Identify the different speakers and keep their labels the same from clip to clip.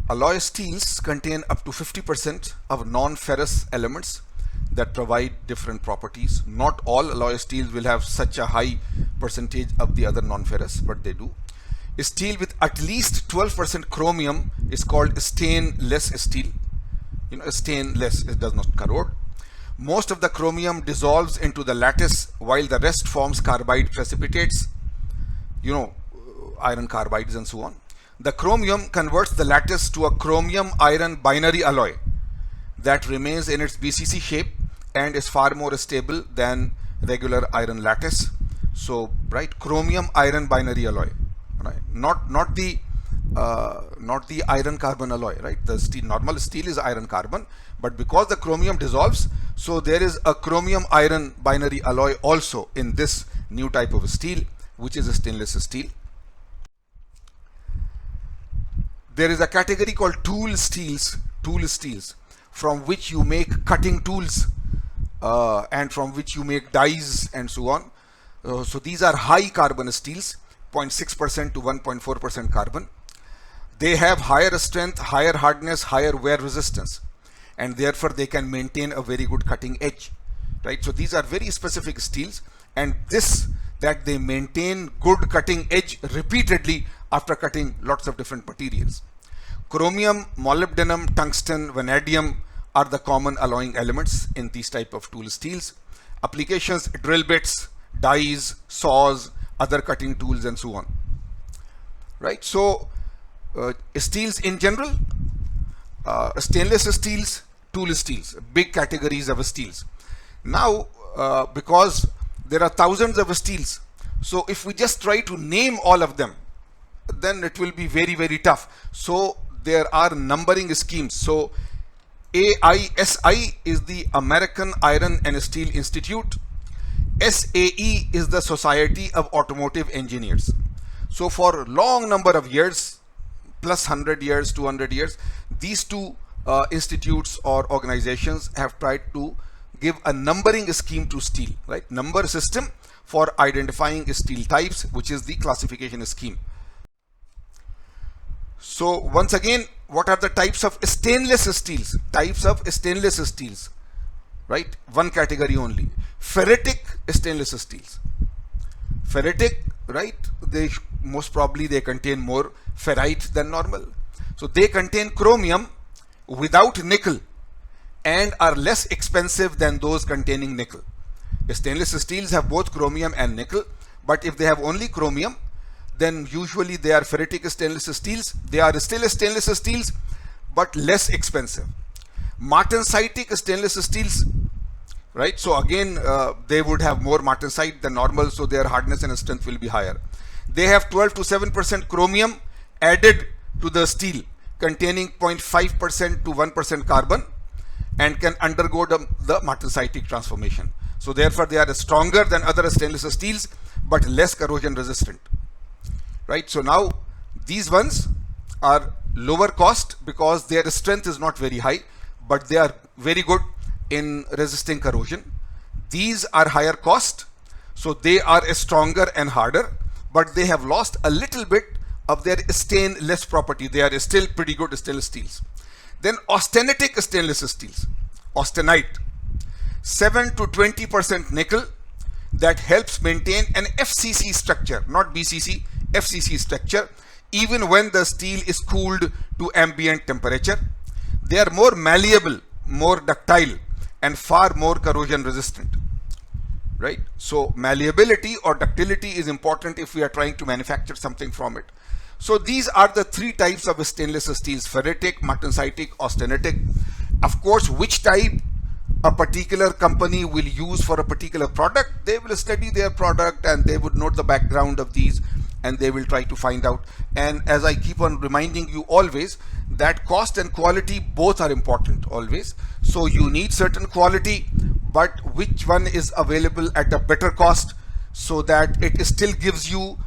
Speaker 1: Alloy steels contain up to 50% of non-ferrous elements that provide different properties. Not all alloy steels will have such a high percentage of the other non-ferrous, but they do. A steel with at least 12% chromium is called stainless steel. Stainless, it does not corrode. Most of the chromium dissolves into the lattice while the rest forms carbide precipitates, iron carbides and so on. The chromium converts the lattice to a chromium iron binary alloy that remains in its BCC shape and is far more stable than regular iron lattice. So, right, chromium iron binary alloy, right? Not the iron carbon alloy, right? The steel, normal steel is iron carbon, but because the chromium dissolves, so there is a chromium iron binary alloy also in this new type of steel, which is a stainless steel. There is a category called tool steels, from which you make cutting tools and from which you make dies and so on. So these are high carbon steels, 0.6% to 1.4% carbon. They have higher strength, higher hardness, higher wear resistance, and therefore they can maintain a very good cutting edge, right? So these are very specific steels, and that they maintain good cutting edge repeatedly after cutting lots of different materials. Chromium, molybdenum, tungsten, vanadium are the common alloying elements in these type of tool steels. Applications: drill bits, dies, saws, other cutting tools and so on, right? So steels in general, stainless steels, tool steels, big categories of steels. Now because there are thousands of steels, so if we just try to name all of them, then it will be very, very tough. So there are numbering schemes. So AISI is the American Iron and Steel Institute. SAE is the Society of Automotive Engineers. So for long number of years, plus 100 years, 200 years, these two institutes or organizations have tried to give a numbering scheme to steel, right? Number system for identifying steel types, which is the classification scheme. So once again, what are the types of stainless steels? Types of stainless steels, right? One category only. Ferritic stainless steels. Ferritic, right? They most probably they contain more ferrite than normal. So they contain chromium without nickel and are less expensive than those containing nickel. Stainless steels have both chromium and nickel, but if they have only chromium, then usually they are ferritic stainless steels. They are still stainless steels, but less expensive. Martensitic stainless steels, right? So again, they would have more martensite than normal, so their hardness and strength will be higher. They have 12 to 7% chromium added to the steel, containing 0.5% to 1% carbon, and can undergo the martensitic transformation. So therefore they are stronger than other stainless steels, but less corrosion resistant, right? So now these ones are lower cost because their strength is not very high, but they are very good in resisting corrosion. These are higher cost, so they are stronger and harder, but they have lost a little bit of their stainless property. They are still pretty good stainless steels. Then austenitic stainless steels, austenite, 7 to 20% nickel, that helps maintain an FCC structure, not BCC, FCC structure, even when the steel is cooled to ambient temperature. They are more malleable, more ductile, and far more corrosion resistant, right? So malleability or ductility is important if we are trying to manufacture something from it. So these are the three types of stainless steels: ferritic, martensitic, austenitic. Of course, which type a particular company will use for a particular product, they will study their product and they would note the background of these and they will try to find out. And as I keep on reminding you always, that cost and quality both are important always. So you need certain quality, but which one is available at a better cost so that it still gives you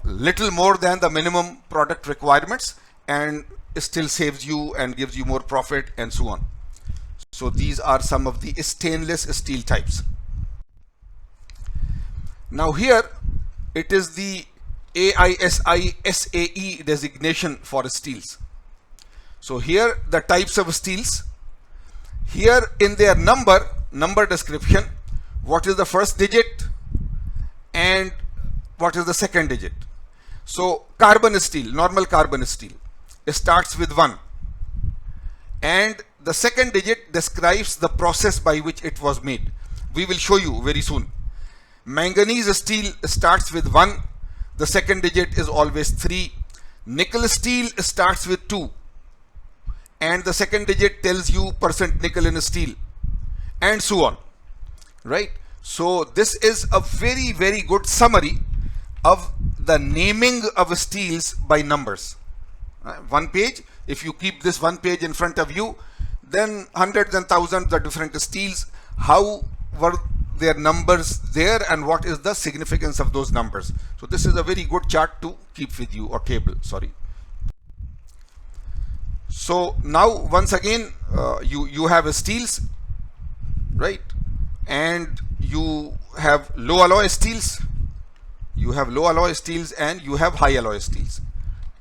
Speaker 1: little more than the minimum product requirements and still saves you and gives you more profit and so on. So these are some of the stainless steel types. Now here it is the AISI SAE designation for steels. So here the types of steels. Here in their number description, what is the first digit and what is the second digit. So carbon steel, normal carbon steel, it starts with 1, and the second digit describes the process by which it was made. We will show you very soon. Manganese steel starts with 1, the second digit is always 3. Nickel steel starts with 2, and the second digit tells you percent nickel in steel, and so on, right? So this is a very, very good summary of the naming of steels by numbers. One page, if you keep this one page in front of you, then hundreds and thousands of different steels, how were their numbers there and what is the significance of those numbers. So this is a very good chart to keep with you, or table, sorry. So now once again, you have steels, right? And you have low alloy steels, you have low alloy steels, and you have high alloy steels,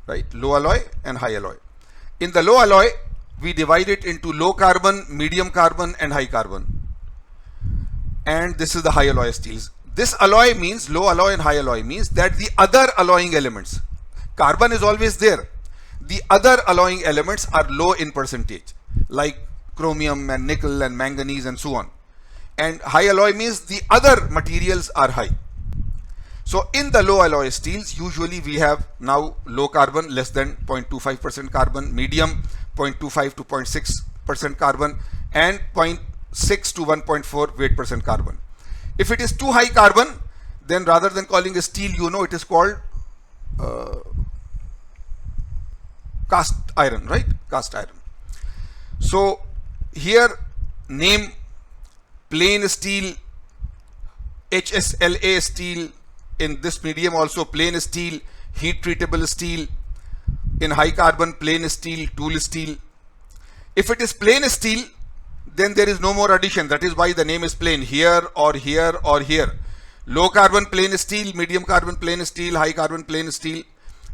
Speaker 1: right? Low alloy and high alloy. In the low alloy, we divide it into low carbon, medium carbon, and high carbon. And this is the high alloy steels. This alloy means, low alloy and high alloy means that the other alloying elements, carbon is always there, the other alloying elements are low in percentage, like chromium and nickel and manganese and so on. And high alloy means the other materials are high. So in the low alloy steels, usually we have now low carbon, less than 0.25% carbon, medium 0.25 to 0.6% carbon, and 0.6 to 1.4 weight% carbon. If it is too high carbon, then rather than calling a steel, it is called cast iron, right? Cast iron. So here name plain steel, HSLA steel, in this medium also plain steel, heat treatable steel, in high carbon plain steel, tool steel. If it is plain steel, then there is no more addition. That is why the name is plain, here or here or here. Low carbon plain steel, medium carbon plain steel, high carbon plain steel,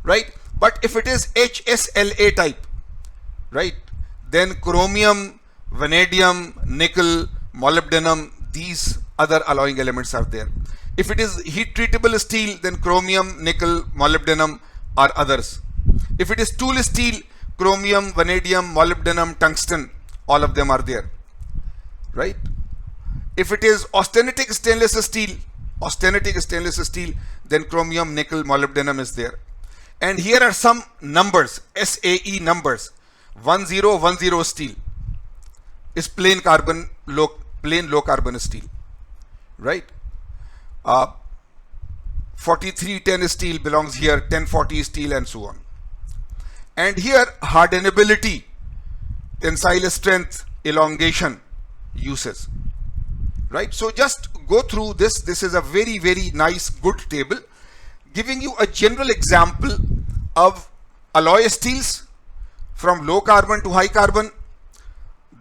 Speaker 1: right? But if it is HSLA type, right, then chromium, vanadium, nickel, molybdenum, these other alloying elements are there. If it is heat treatable steel, then chromium, nickel, molybdenum are others. If it is tool steel, chromium, vanadium, molybdenum, tungsten, all of them are there, right? If it is austenitic stainless steel, then chromium, nickel, molybdenum is there. And here are some numbers, SAE numbers. 1010 steel is plain low carbon steel, right? 4310 steel belongs here, 1040 steel, and so on. And here hardenability, tensile strength, elongation uses, right? So just go through this. This is a very, very nice, good table giving you a general example of alloy steels from low carbon to high carbon,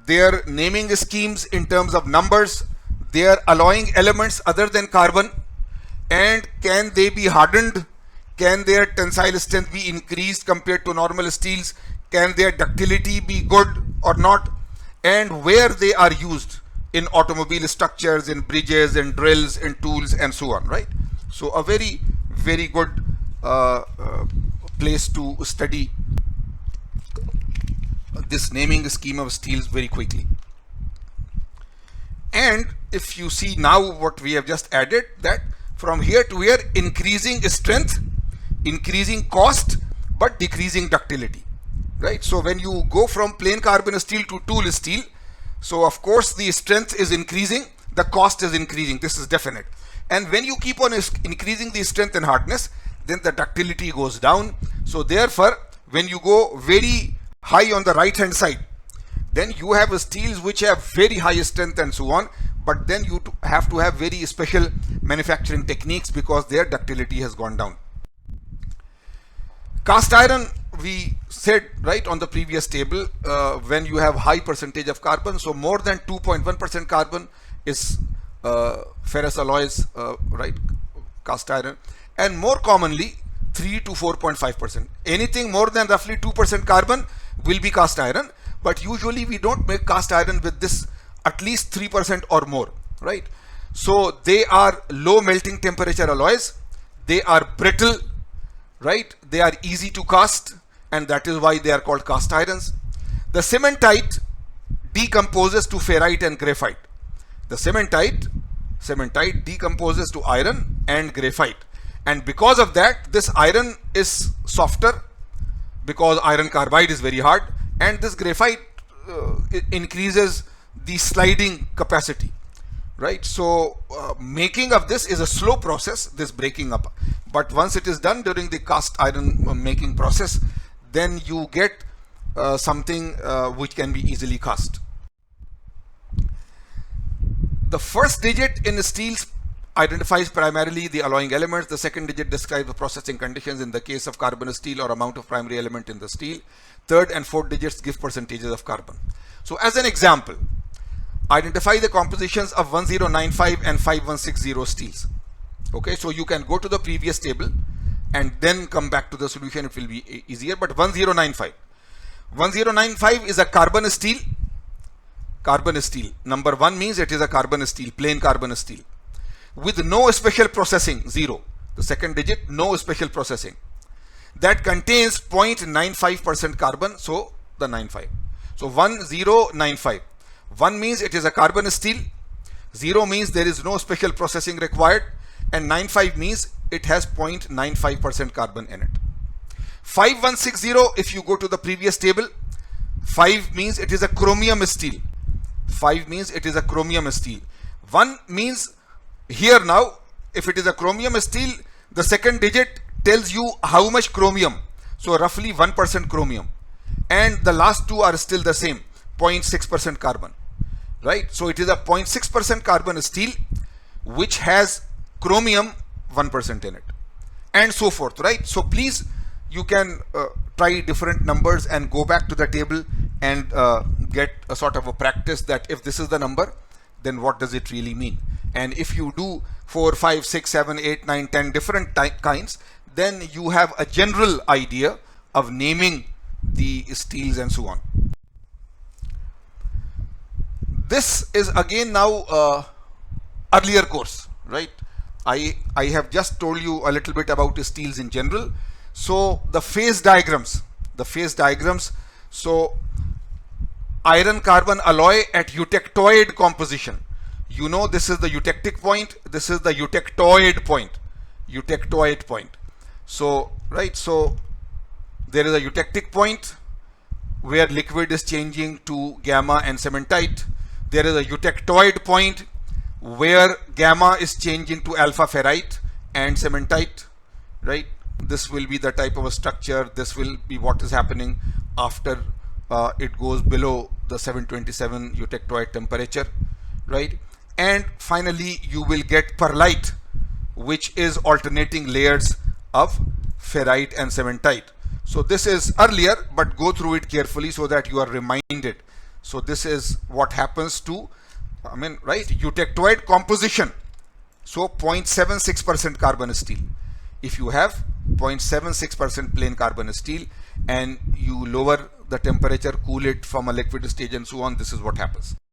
Speaker 1: their naming schemes in terms of numbers, their alloying elements other than carbon, and can they be hardened, can their tensile strength be increased compared to normal steels, can their ductility be good or not, and where they are used in automobile structures, in bridges, in drills, in tools, and so on, right? So a very, very good place to study this naming scheme of steels very quickly. And if you see now what we have just added, that from here to here, increasing strength, increasing cost, but decreasing ductility, right? So when you go from plain carbon steel to tool steel, so of course the strength is increasing, the cost is increasing, this is definite. And when you keep on increasing the strength and hardness, then the ductility goes down. So therefore, when you go very high on the right hand side, then you have steels which have very high strength and so on, but then you have to have very special manufacturing techniques because their ductility has gone down. Cast iron, we said right on the previous table, when you have high percentage of carbon, so more than 2.1% carbon is ferrous alloys, right, cast iron, and more commonly 3 to 4.5%. Anything more than roughly 2% carbon will be cast iron, but usually we don't make cast iron with this at least 3% or more, right? So they are low melting temperature alloys, they are brittle, right? They are easy to cast, and that is why they are called cast irons. The cementite decomposes to ferrite and graphite. The cementite decomposes to iron and graphite, and because of that this iron is softer because iron carbide is very hard, and this graphite increases the sliding capacity, right? So making of this is a slow process, this breaking up, but once it is done during the cast iron making process, then you get something which can be easily cast. The first digit in steels identifies primarily the alloying elements. The second digit describes the processing conditions in the case of carbon steel or amount of primary element in the steel. Third and fourth digits give percentages of carbon. So as an example, identify the compositions of 1095 and 5160 steels. Okay, so you can go to the previous table and then come back to the solution, it will be easier. But 1095 is a carbon steel. Carbon steel. Number 1 means it is a carbon steel, plain carbon steel, with no special processing, 0. The second digit, no special processing. That contains 0.95% carbon, so the 95. So 1095. 1 means it is a carbon steel, 0 means there is no special processing required, and 95 means it has 0.95% carbon in it. 5160, if you go to the previous table, 5 means it is a chromium steel. 5 means it is a chromium steel. 1 means here now, if it is a chromium steel, the second digit tells you how much chromium. So roughly 1% chromium. And the last two are still the same, 0.6% carbon. Right? So it is a 0.6% carbon steel which has chromium 1% in it. And so forth, right? So please, you can try different numbers and go back to the table and get a sort of a practice that if this is the number, then what does it really mean? And if you do 4, 5, 6, 7, 8, 9, 10 different kinds, then you have a general idea of naming the steels and so on. This is again now earlier course, right? I have just told you a little bit about steels in general. So the phase diagrams, so iron carbon alloy at eutectoid composition. You know, this is the eutectic point, this is the eutectoid point. So, right, so there is a eutectic point where liquid is changing to gamma and cementite. There is a eutectoid point where gamma is changing to alpha ferrite and cementite, right? This will be the type of a structure. This will be what is happening after it goes below the 727 eutectoid temperature, right? And finally you will get perlite, which is alternating layers of ferrite and cementite. So this is earlier, but go through it carefully so that you are reminded. So this is what happens to, right, eutectoid composition. So 0.76% carbon steel. If you have 0.76% plain carbon steel and you lower the temperature, cool it from a liquid stage and so on, this is what happens.